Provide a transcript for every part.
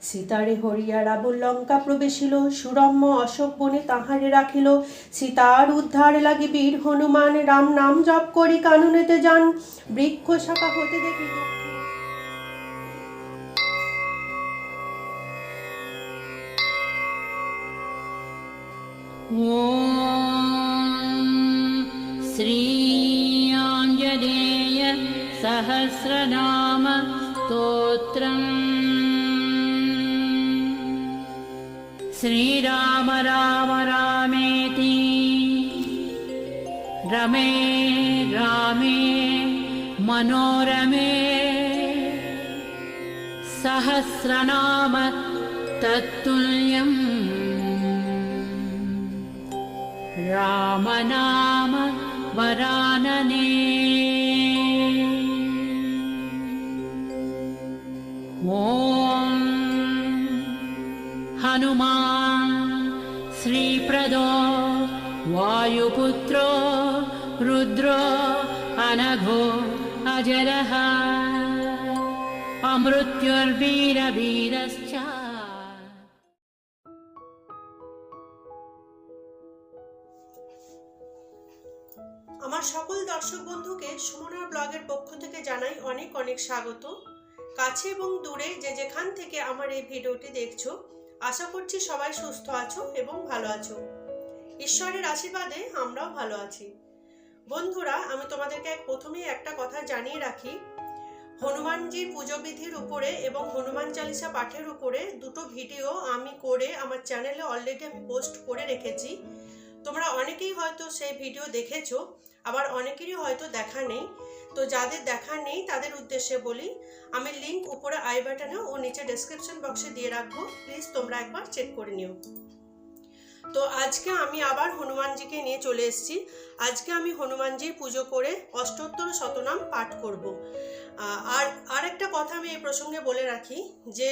সীতারে হরিয়া রাবণ লঙ্কা প্রবেশিল, সুরম্য অশোক বনে তাহারে রাখিল। সীতার উদ্ধার লাগি বীর হনুমান, রাম নাম জপ করি কাননেতে যান। বৃক্ষ শাখা হতে দেখি श्री आञ्जनेय सहस्रनाम स्तोत्रम्। श्रीराम राम रामेति रमे रामे मनोरमे, सहस्रनाम तत्तुल्यम् रामनाम वरानने। ॐ हनुमान् श्रीप्रदो वायुपुत्रो रुद्रो अनघो अजरः, अमृत्युर्वीरवीरश्च। আমার সকল দর্শক বন্ধুকে সুমনার ব্লগের পক্ষ থেকে জানাই অনেক অনেক স্বাগত। কাছে এবং দূরে যে যেখান থেকে আমার এই ভিডিওটি দেখছো, আশা করছি সবাই সুস্থ আছো এবং ভালো আছো। ঈশ্বরের আশীর্বাদে আমরাও ভালো আছি। বন্ধুরা, আমি তোমাদেরকে প্রথমেই একটা কথা জানিয়ে রাখি, হনুমানজির পুজো বিধির উপরে এবং হনুমান চালিসা পাঠের উপরে দুটো ভিডিও আমি করে আমার চ্যানেলে অলরেডি আমি পোস্ট করে রেখেছি। তোমরা অনেকেই হয়তো সেই ভিডিও দেখেছো, আবার অনেকেরই হয়তো দেখা নেই। তো যাদের দেখা নেই তাদের উদ্দেশ্যে বলি, আমি লিংক উপরে আই বাটনে ও নিচে ডেসক্রিপশন বক্সে দিয়ে রাখবো, প্লিজ তোমরা একবার চেক করে নিও। তো আজকে আমি আবার হনুমানজিকে নিয়ে চলে এসেছি। আজকে আমি হনুমানজির পুজো করে অষ্টোত্তর শতনাম পাঠ করব। আর একটা কথা আমি এই প্রসঙ্গে বলে রাখি, যে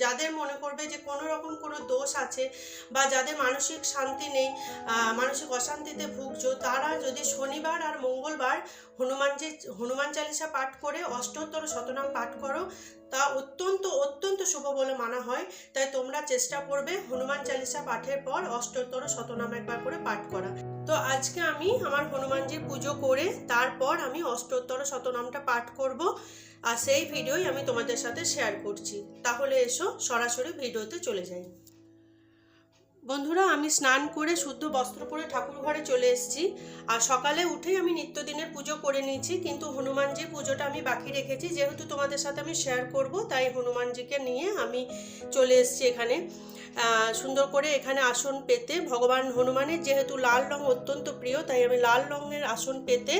যাদের মনে করবে যে কোনো রকম কোনো দোষ আছে বা যাদের মানসিক শান্তি নেই, মানসিক অশান্তিতে ভুগছো, তারা যদি শনিবার আর মঙ্গলবার হনুমান চালিসা পাঠ করে অষ্টোত্তর শতনাম পাঠ করো, তা অত্যন্ত অত্যন্ত শুভ বলে মানা হয়। তাই তোমরা চেষ্টা করবে হনুমান চালিসা পাঠের পর অষ্টোত্তর শতনাম একবার করে পাঠ করা। তো আজকে আমি আমার হনুমানজির পুজো করে তারপর আমি অষ্টোত্তর শতনামটা পাঠ করব, আর সেই ভিডিওই আমি তোমাদের সাথে শেয়ার করছি। তাহলে এসো সরাসরি ভিডিওতে চলে যাই। বন্ধুরা, আমি স্নান করে শুদ্ধ বস্ত্র পরে ঠাকুর ঘরে চলে এসেছি। আর সকালে উঠেই আমি নিত্যদিনের পুজো করে নিয়েছি, কিন্তু হনুমানজির পুজোটা আমি বাকি রেখেছি। যেহেতু তোমাদের সাথে আমি শেয়ার করব, তাই হনুমানজিকে নিয়ে আমি চলে এসেছি এখানে। সুন্দর করে এখানে আসন পেতে, ভগবান হনুমানের যেহেতু লাল রং অত্যন্ত প্রিয়, তাই আমি লাল রঙের আসন পেতে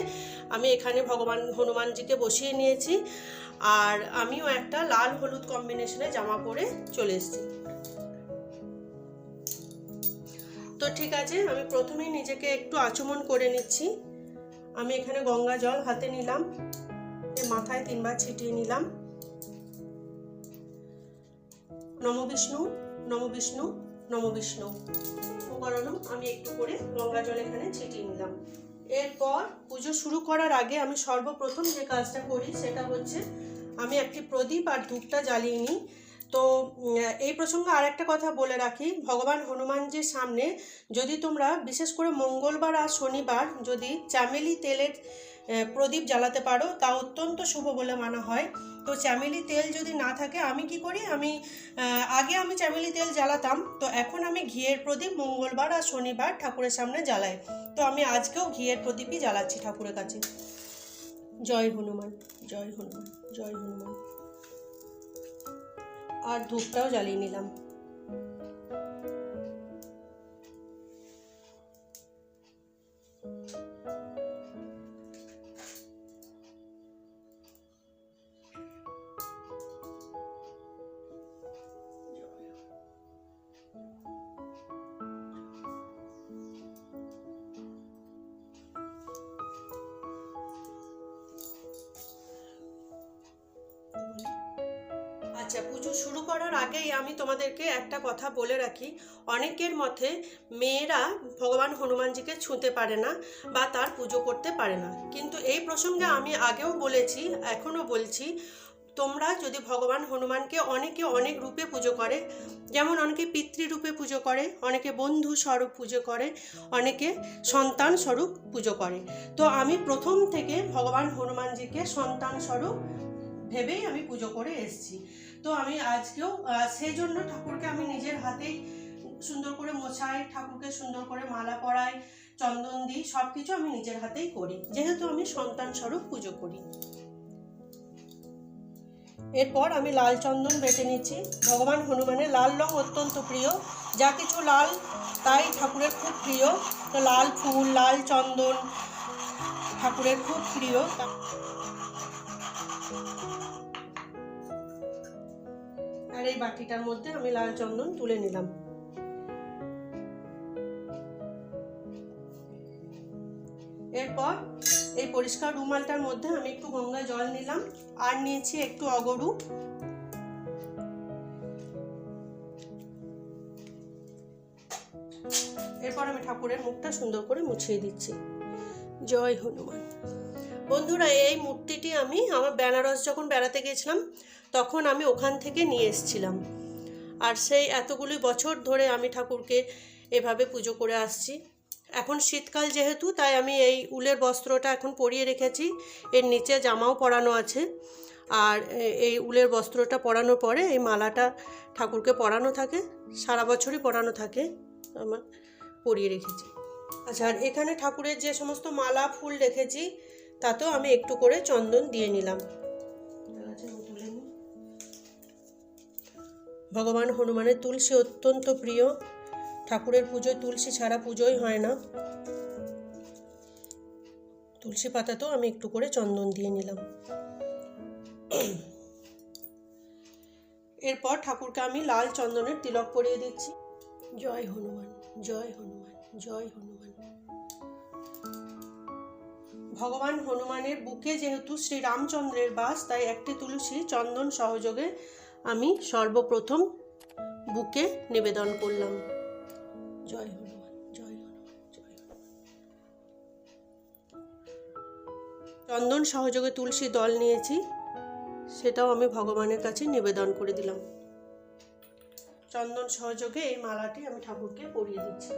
আমি এখানে ভগবান হনুমানজিকে বসিয়ে নিয়েছি। আর আমিও একটা লাল হলুদ কম্বিনেশনে জামা পরে চলে এসেছি। তো ঠিক আছে, আমি প্রথমেই নিজেকে একটু আচমন করে নিচ্ছি। আমি এখানে গঙ্গা জল হাতে নিলাম, মাথায় 3 বার ছিটিয়ে নিলাম। নমো বিষ্ণু, নমো বিষ্ণু, নমো বিষ্ণু করানো আমি একটু করে গঙ্গা জল এখানে ছিটিয়ে নিলাম। এরপর পুজো শুরু করার আগে আমি সর্বপ্রথম যে কাজটা করি সেটা হচ্ছে আমি একটি প্রদীপ আর ধূপটা জ্বালিয়ে নিই। তো এই প্রসঙ্গে আর একটা কথা বলে রাখি, ভগবান হনুমানজির সামনে যদি তোমরা বিশেষ করে মঙ্গলবার আর শনিবার যদি চামেলি তেলের প্রদীপ জ্বালাতে পারো, তা অত্যন্ত শুভ বলে মানা হয়। তো চামেলি তেল যদি না থাকে, আমি কি করি, আগে আমি চামেলি তেল জ্বালাতাম, তো এখন আমি ঘিয়ের প্রদীপ মঙ্গলবার আর শনিবার ঠাকুরের সামনে জ্বালাই। তো আমি আজকেও ঘিয়ের প্রদীপই জ্বালাচ্ছি ঠাকুরের কাছে। জয় হনুমান, জয় হনুমান, জয় হনুমান। আর ধূপটাও জ্বালিয়ে নিলাম। আচ্ছা, পুজো শুরু করার আগেই আমি তোমাদেরকে একটা কথা বলে রাখি, অনেকের মতে মেয়েরা ভগবান হনুমানজিকে ছুঁতে পারে না বা তার পুজো করতে পারে না, কিন্তু এই প্রসঙ্গে আমি আগেও বলেছি, এখনও বলছি, তোমরা যদি ভগবান হনুমানকে অনেকে অনেক রূপে পুজো করে, যেমন অনেকে পিতৃরূপে পুজো করে, অনেকে বন্ধু স্বরূপ পুজো করে, অনেকে সন্তান স্বরূপ পুজো করে। তো আমি প্রথম থেকে ভগবান হনুমানজিকে সন্তান স্বরূপ ভেবেই আমি পুজো করে এসেছি। তো আমি আজকেও সেই জন্য ঠাকুরকে আমি নিজের হাতেই সুন্দর করে মোছাই, ঠাকুরকে সুন্দর করে মালা পরাই, চন্দন দিই, সব কিছু আমি নিজের হাতেই করি, যেহেতু আমি সন্তান স্বরূপ পুজো করি। এরপর আমি লাল চন্দন বেটে নিচ্ছি। ভগবান হনুমানের লাল রং অত্যন্ত প্রিয়, যা কিছু লাল তাই ঠাকুরের খুব প্রিয়। তো লাল ফুল, লাল চন্দন ঠাকুরের খুব প্রিয়। আর এই বাটিটার মধ্যে আমি লাল চন্দন তুলে নিলাম। এরপর এই পরিষ্কার রুমালটার মধ্যে আমি একটু গঙ্গা জল নিলাম, আর নিয়েছি একটু অগরু। এরপর আমি ঠাকুরের মুখটা সুন্দর করে মুছিয়ে দিচ্ছি। জয় হনুমান। বন্ধুরা, এই মূর্তিটি আমি আমার বেনারস যখন বেড়াতে গেছিলাম তখন আমি ওখান থেকে নিয়ে এসেছিলাম। আর সেই এতগুলি বছর ধরে আমি ঠাকুরকে এভাবে পুজো করে আসছি। এখন শীতকাল যেহেতু, তাই আমি এই উলের বস্ত্রটা এখন পরিয়ে রেখেছি। এর নিচে জামাও পরানো আছে। আর এই উলের বস্ত্রটা পরানোর পরে এই মালাটা ঠাকুরকে পরানো থাকে, সারা বছরই পরানো থাকে, আমার পরিয়ে রেখেছি। আচ্ছা, আর এখানে ঠাকুরের যে সমস্ত মালা ফুল রেখেছি তাতেও আমি একটু করে চন্দন দিয়ে নিলাম। ভগবান হনুমানের তুলসী অত্যন্ত প্রিয়। ঠাকুরের পুজোয় তুলসী ছাড়া পুজোই হয় না। তুলসী পাতাতেও আমি একটু করে চন্দন দিয়ে নিলাম। এরপর ঠাকুরকে আমি লাল চন্দনের তিলক পরিয়ে দিচ্ছি। জয় হনুমান, জয় হনুমান, জয় হনুমান। ভগবান হনুমানের বুকে যেহেতু শ্রী রামচন্দ্রের বাস, তাই একটি তুলসী চন্দন সহযোগে আমি সর্বপ্রথম বুকে নিবেদন করলাম। জয় হনুমান, জয় হনুমান, জয় হনুমান। চন্দন সহযোগে তুলসী দল নিয়েছি, সেটাও আমি ভগবানের কাছে নিবেদন করে দিলাম। চন্দন সহযোগে এই মালাটি আমি ঠাকুরকে পরিয়ে দিচ্ছি।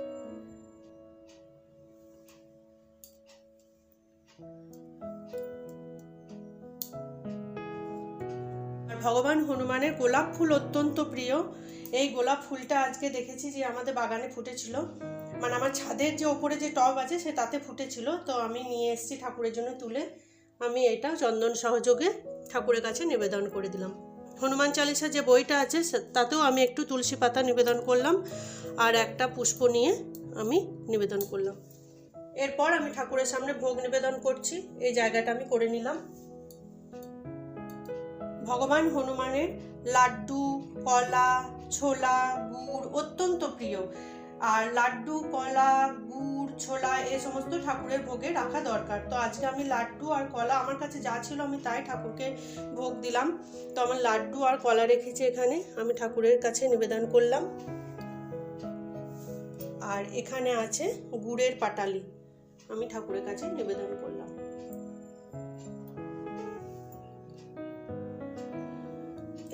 আর ভগবান হনুমানের গোলাপ ফুল অত্যন্ত প্রিয়। এই গোলাপ ফুলটা আজকে দেখেছি যে আমাদের বাগানে ফুটেছিল, মানে আমার ছাদের যে ওপরে যে টব আছে সে তাতে ফুটেছিল। তো আমি নিয়ে এসেছি ঠাকুরের জন্য তুলে, আমি এটা চন্দন সহযোগে ঠাকুরের কাছে নিবেদন করে দিলাম। হনুমান চালিসা যে বইটা আছে তাতেও আমি একটু তুলসী পাতা নিবেদন করলাম, আর একটা পুষ্প নিয়ে আমি নিবেদন করলাম। এরপর আমি ঠাকুরের সামনে ভোগ নিবেদন করছি। এই জায়গাটা আমি করে নিলাম। ভগবান হনুমানের লাড্ডু, কলা, ছোলা, গুড় অত্যন্ত প্রিয়। আর লাড্ডু, কলা, গুড়, ছোলা এই সমস্ত ঠাকুরের ভোগে রাখা দরকার। তো আজকে আমি লাড্ডু আর কলা, আমার কাছে যা ছিল আমি তাই ঠাকুরকে ভোগ দিলাম। তো আমার লাড্ডু আর কলা রেখেছি এখানে, আমি ঠাকুরের কাছে নিবেদন করলাম। আর এখানে আছে গুড়ের পাটালি, আমি ঠাকুরের কাছে নিবেদন করলাম।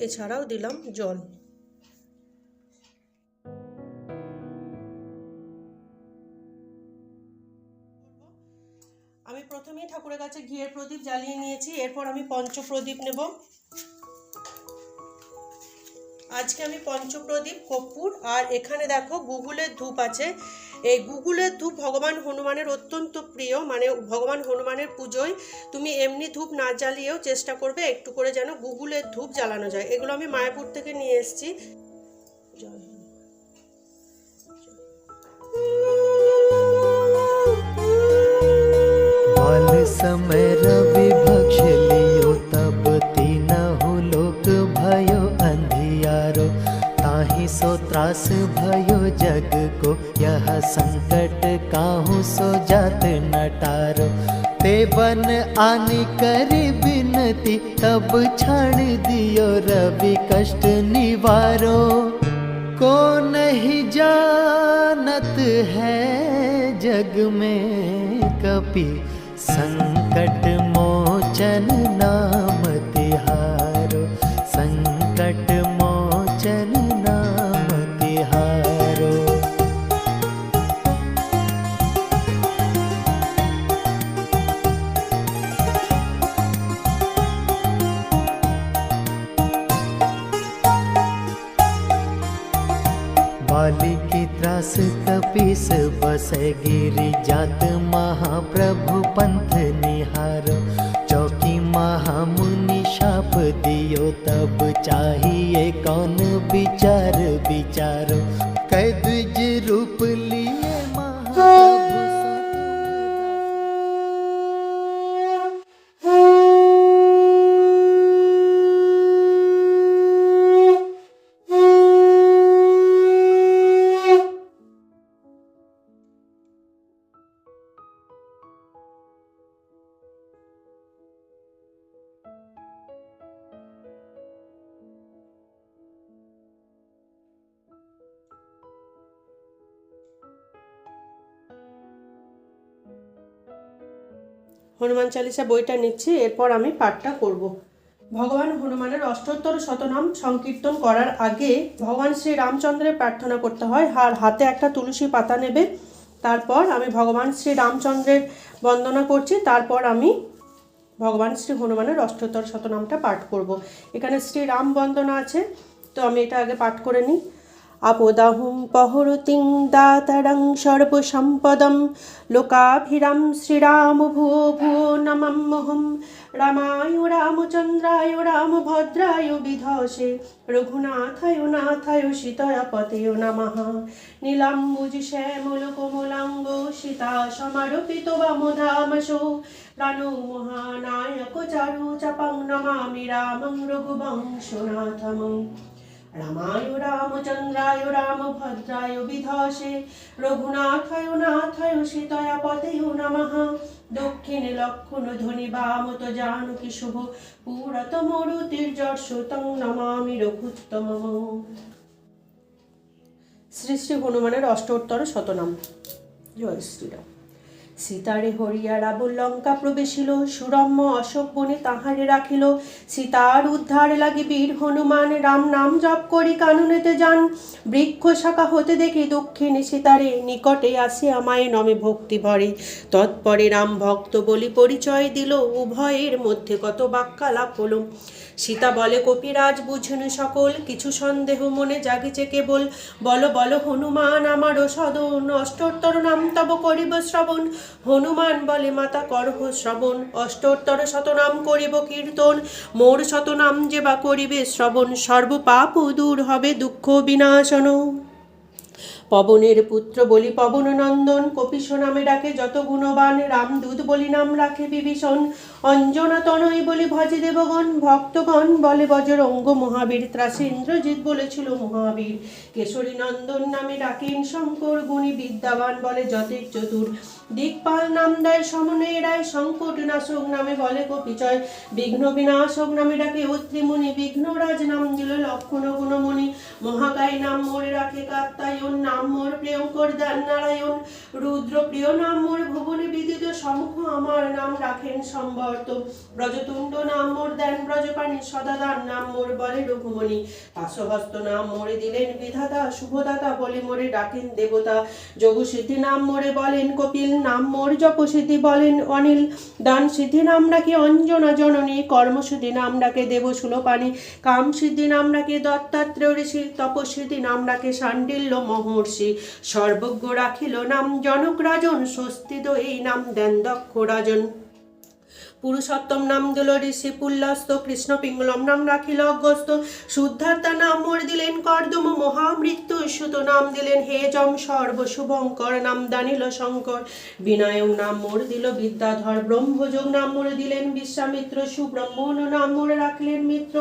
এছাড়াও দিলাম জল। আমি প্রথমেই ঠাকুরের কাছে ঘিয়ের প্রদীপ জ্বালিয়ে নিয়েছি। এরপর আমি পঞ্চপ্রদীপ নেব। আজকে আমি পঞ্চপ্রদীপ, কর্পূর, আর এখানে দেখো গুগুলের ধূপ আছে। এই গুগুলের ধূপ ভগবান হনুমানের অত্যন্ত প্রিয়। মানে ভগবান হনুমানের পুজোয় তুমি এমনি ধূপ না জ্বালিয়েও চেষ্টা করবে একটু করে যেন গুগুলের ধূপ জ্বালানো যায়। এগুলো আমি মায়াপুর থেকে নিয়ে এসেছি। জয় समय रवि भक्ष लियो तब तीनहु लोक भयो अंधियारो, ताहि सो त्रास भयो जग को, यह संकट काहू सो जात न टारो। ते बन आनी करी बिनती, तब छाड़ दियो रवि कष्ट निवारो। को नहीं जानत है जग में कपि, संकट मोचन नाम तिहारो। व्यास कपीस बसै गिरि जात महाप्रभु पंथ निहारो। चौकी महामुनि शाप दियो तब चाहिए कौन विचार विचारो। कै द्विज रूप लिए महाप्रभु হনুমান চালিসা বইটা নিচ্ছি, এরপর আমি পাঠটা করব। ভগবান হনুমানের অষ্টোত্তর শতনাম সংকীর্তন করার আগে ভগবান শ্রী রামচন্দ্রের প্রার্থনা করতে হয়। আর হাতে একটা তুলসী পাতা নেবে। তারপর আমি ভগবান শ্রী রামচন্দ্রের বন্দনা করছি, তারপর আমি ভগবান শ্রী হনুমানের অষ্টোত্তর শতনামটা পাঠ করব। এখানে শ্রী রাম বন্দনা আছে, তো আমি এটা আগে পাঠ করে নিই। আপদাহুম পহরতিং দাতারং সর্বসম্পদম লোকাভিরাম শ্রীরাম ভুবো ভুবো নমাম্যহম রামায় রামচন্দ্রায় রামভদ্রায় বিধসে রঘুনাথায় নাথায় সীতায় পতেয় নমঃ। নীলাম্বুজ শ্যামল কোমলাঙ্গ সীতা সমারোপিত বামধামসো প্রাণো মহানায়ক চারু চাপং নমামি রামং রঘুবংশনাথম। রামায় রামচন্দ্রায় রামভদ্রায় বিধসে রঘুনাথায় নাথায় সীতায় পতেয় নমঃ। দক্ষিণে লক্ষণ ধ্বনি বামত জানকী শুভ পুরত মরুতির যশোতং নমামি রঘুত্তমম। শ্রী শ্রী হনুমানের অষ্টোত্তর শতনাম। জয় শ্রীরাম। সীতারে হরিয়া রাবণ লঙ্কা প্রবেশিল, সুরম্য অশোক বনে তাহারে রাখিল। সীতার উদ্ধার লাগি বীর হনুমান, রাম নাম জপ করি কাননেতে যান। বৃক্ষ শাখা হতে দেখি দক্ষিণে সীতারে, নিকটে আসি আমায় নমে ভক্তি ভরে। তৎপরে রাম ভক্ত বলি পরিচয় দিল, উভয়ের মধ্যে কত বাক্যালাপ হল। সীতা বলে কপিরাজ বুঝুন সকল, কিছু সন্দেহ মনে জাগিছে কেবল। বলো বলো হনুমান আমারও সদন, অষ্টোত্তর নাম তব করিব শ্রবণ। হনুমান বলে মাতা করহ শ্রবণ, অষ্টোত্তর শতনাম করিব কীর্তন। মোর শতনাম যে বা করিবে শ্রবণ, সর্বপাপ দূর হবে দুঃখ বিনাশন। পবনের পুত্র বলি পবন নন্দন, কপিশ নামে ডাকে যত গুণবান। রামদূত বলি নাম রাখে বিভীষণ, অঞ্জনা তনয় বলি ভজে দেবগণ। ভক্তগণ বলে বজরঙ্গ মহাবীর, ত্রাসে ইন্দ্রজিৎ বলেছিল মহাবীর। কেশরী নন্দন নামে ডাকেন শঙ্কর, গুণী বিদ্যাবান বলে যতের চতুর। দিকপাল নাম দেয় সমন্বয় রায়, সংকট নাশক নামে বলে কপিচয়। বিঘ্ন বিনাশক নামে ডাকে অত্রিমুনি, বিঘ্নরাজ নাম দিল লক্ষণ গুণমণি। মহাকায় নাম মোরে রাখে কাত্তায়ন, নাম মোর প্রিয়ঙ্কর দান নারায়ণ। রুদ্র প্রিয় নাম মোর ভুবনে বিদিত, সমূহ আমার নাম রাখেন সম্বর্ত। ব্রজতুণ্ড নাম মোর দেন ব্রজপাণি, সদাদান নাম মোর বলে রঘুমণি। পাশহস্ত নাম মোরে দিলেন বিধাতা, শুভদাতা বলে মোরে ডাকেন দেবতা। যোগসিদ্ধি নাম মোরে বলেন কপিল, নাম মোর জপসিদ্ধি বলেন অনিল। দান সিদ্ধি নাম রাখি অঞ্জনা জননী, কর্মসিদ্ধি নাম ডাকে দেবশূলপাণি। কাম সিদ্ধি নাম রাখে দত্তাত্রেয় ঋষি, তপসিদ্ধি নাম রাখে শাণ্ডিল্য মহর্ষি। সর্বজ্ঞ রাখিল নাম জনক রাজন, স্বস্তিদ এই নাম দেন দক্ষ রাজন। পুরুষোত্তম নাম দিল ঋষি পুল্লস্ত, কৃষ্ণ পিঙ্গলম নাম রাখিল অগস্ত। শুদ্ধাত্মা নাম মোর দিলেন কর্দম, মহামৃত্যু সুত নাম দিলেন হে যম। সর্বশুভঙ্কর নাম দানিল শঙ্কর, বিনায়ক নাম মোর দিল বিদ্যাধর। ব্রহ্মযোগ নাম মোর দিলেন বিশ্বামিত্র, সুব্রহ্মণ নাম মোর রাখলেন মিত্র।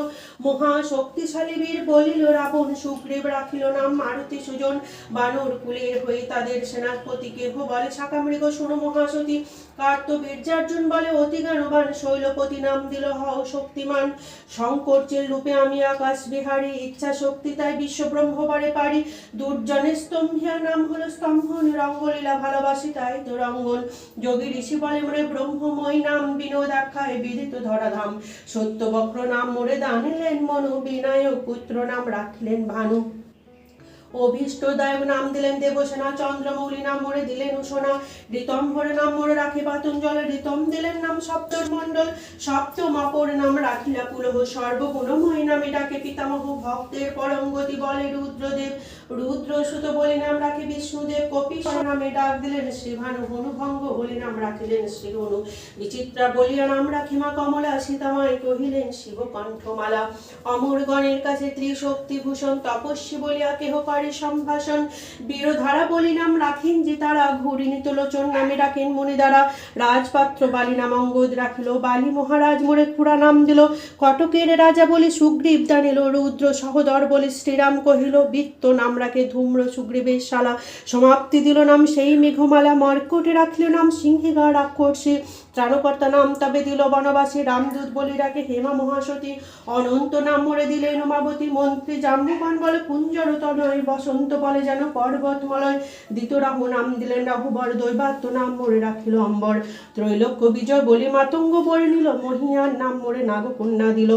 মহাশক্তিশালী বীর বলিল রাবণ, সুগ্রীব রাখিল নাম মারুতি সুজন। বানর কুলের হয়ে তাদের সেনাপতি, কেহ বলে শাকামৃগ শুনো মহাসতী। কার্তবীর্যার্জুন বলে অতি জ্ঞানবান, শৈলপতি নাম দিল হও শক্তিমান। শঙ্করচের রূপে আমি আকাশ বিহারী, ইচ্ছা শক্তি তাই বিশ্ব ব্রহ্মবারে পারি। দুর্জনের স্তম্ভিয়া নাম হলো স্তম্ভন, রঙ্গলীলা ভালোবাসি তাই তো রঙ্গন। যোগী ঋষি বলে মোরে ব্রহ্মময় নাম, বিনোদ আখ্যায় বিদিত ধরাধাম। সত্যবক্র নাম মোরে দানিলেন মনু, বিনায়ক পুত্র নাম রাখলেন ভানু। অভীষ্টদায়ক নাম দিলেন দেবসেনা, চন্দ্রমৌলি নাম মোড়ে দিলেন উষণা, ঋতম্ভরে নাম মোড়ে রাখি পাতঞ্জলে, ঋতম দিলেন নাম সপ্তর মণ্ডল, সপ্তম অপর নাম রাখিলা পুলহ, সর্বগুণময় নামে ডাকে পিতামহ, ভক্তের পরম গতি বলে রুদ্রদেব, রুদ্রসুত বলে নাম রাখি বিষ্ণুদেব, কপিশ নামে ডাক দিলেন শ্রীভানু, হনুভঙ্গ বলে নাম রাখিলেন শ্রীহনু, বিচিত্রা বলিয়া নাম রাখি মা কমলা, সীতামায় কহিলেন শিব কণ্ঠমালা, অমরগণের কাছে ত্রিশক্তি ভূষণ, তপস্বী বলিয়া কেহ করে সম্ভাষণ, বীরধারা বলি নাম রাখেন যে তারা, ঘুরিণীত লোচন নামে ডাকেন মুনি দ্বারা, রাজপাত্র বালি নাম অঙ্গদ রাখিল, বালি মহারাজ মোরে খুড়া নাম দিল, কটকের রাজা বলি সুগ্রীব দানিল, রুদ্র সহদর বলি শ্রীরাম কহিল, বৃত্ত নাম রাখে ধূম্র সুগ্রীবের শালা, সমাপ্তি দিল নাম সেই মেঘমালা, মর্কটে রাখিল নাম সিংহিকা রাক্ষসী, ত্রাণকর্তা নাম তবে দিল বনবাসী, রামদূত বলি রাখে হেমা মহাসতী, অনন্ত নাম মোড়ে দিলেন উমাবতী, মন্ত্রী জাম্বুবান বলে কুঞ্জর তনয়, বসন্ত বলে যেন পর্বতমলয়, দ্বিতরাহু নাম দিলেন রাহুবর, দৈবাত্য নাম মোড়ে রাখিল অম্বর, ত্রৈলোক্য বিজয় বলি মাতঙ্গ বরে নিল, মহিয়ার নাম মোড়ে নাগকন্যা দিল,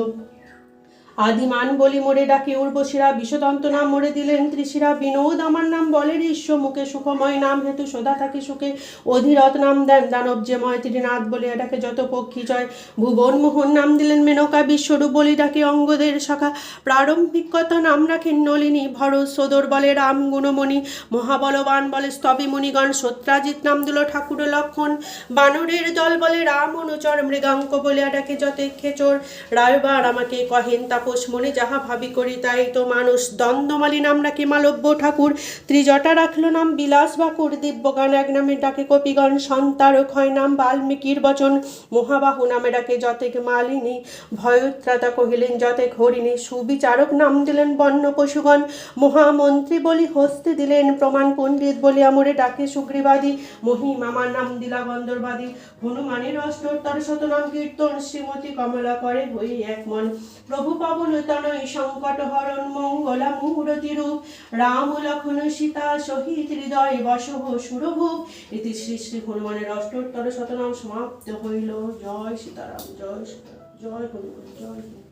আদিমান বলি মোড়ে ডাকে উর্বশিরা, বিষতন্ত নাম মোড়ে দিলেন ত্রিশিরা, বিনোদ আমার নাম বলে ঋষ্য মুখে, সুখময় নাম হেতু সদা থাকি সুখে, অধীরথ নাম দেন দানব যে ময়, ত্রিনাথ বলিয়া ডাকে যত পক্ষী জয়, ভুবন মোহন নাম দিলেন মেনকা, বিশ্বরূপ বলি ডাকে অঙ্গদের শাখা, প্রারম্ভিক কথা নাম রাখেন নলিনী, ভরত সদর বলে রাম গুণমণি, মহাবলবান বলে স্তবী মুনিগণ, সত্রাজিৎ নাম দিল ঠাকুর লক্ষণ, বানরের দল বলে রাম অনুচর, মৃগাঙ্ক বলিয়া ডাকে যতে খেচর, রায়বার আমাকে কহেন তাপস মনে যাহা ভাবি করি তাই তো মানুষ, দ্বন্দ্বমালী নাম রাখে মালব্য ঠাকুর, ত্রিজটা রাখলো নাম বিলাস বাকুর, দিব্যগান এক নামে ডাকে কপিগণ, সন্তারক হয় নাম বাল্মীকির বচন, মহাবাহু নামে ডাকে যতেক মালিনী, ভয়ত্রাতা কহিলেন যতেক হরিণী, সুবিচারক নাম দিলেন বন্য পশুগণ, মহামন্ত্রী বলি হস্তে দিলেন প্রমাণ, পণ্ডিত বলি আমরে ডাকে সুগ্রীবাদী, মহিমামার নাম দিলা গন্ধর্বাদী, হনুমানের অষ্টোত্তর শতনাম কীর্তন, শ্রীমতী কমলা করে হই এক মন, প্রভু পবন তনয় সংকট হরণ, মঙ্গলা মূরতি রূপ, রাম লক্ষ্মণ সীতা সহিত হৃদয় বসহ সুরভূপ, ইতি শ্রী শ্রী হনুমানের অষ্টোত্তর শতনাম সমাপ্ত হইল। জয় সীতারাম, জয় সীতারাম, জয় হনুমান, জয় হনুমান।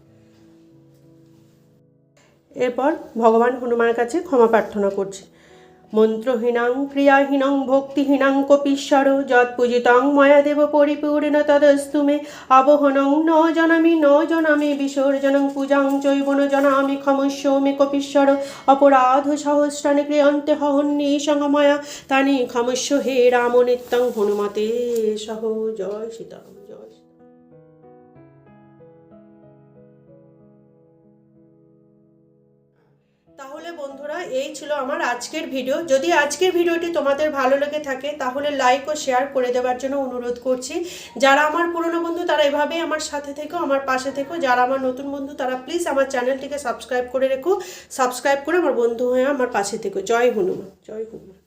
এরপর ভগবান হনুমানের কাছে ক্ষমা প্রার্থনা করছি। মন্ত্রহীনাং ক্রিয়াহীনং ভক্তিহীনাং কপীশ্বর, যৎপূজিতং ময়া দেব পরিপূর্ণ তদস্তু মে, আবহনং ন জনামি বিসর্জনং পূজাং চৈব ন জনামি, ক্ষমস্য মে কপীশ্বর, অপরাধ সহস্রাণি ক্রিয়ন্তে হহন্যেষং ময়া, তানি ক্ষমস্য হে রাম নিত্যং হনুমতে সহ। জয় সীতারাম, জয় সীতারাম। তাহলে বন্ধুরা, এই ছিল আমার আজকের ভিডিও। যদি আজকের ভিডিওটি তোমাদের ভালো লেগে থাকে তাহলে লাইক ও শেয়ার করে দেওয়ার জন্য অনুরোধ করছি। যারা আমার পুরনো বন্ধু তারা এভাবেই আমার সাথে থেকো, আমার পাশে থেকো। যারা আমার নতুন বন্ধু তারা প্লিজ আমার চ্যানেলটিকে সাবস্ক্রাইব করে রেখো, সাবস্ক্রাইব করে আমার বন্ধু হয়ে আমার পাশে থেকো। জয় হনুমান, জয় হনুমান।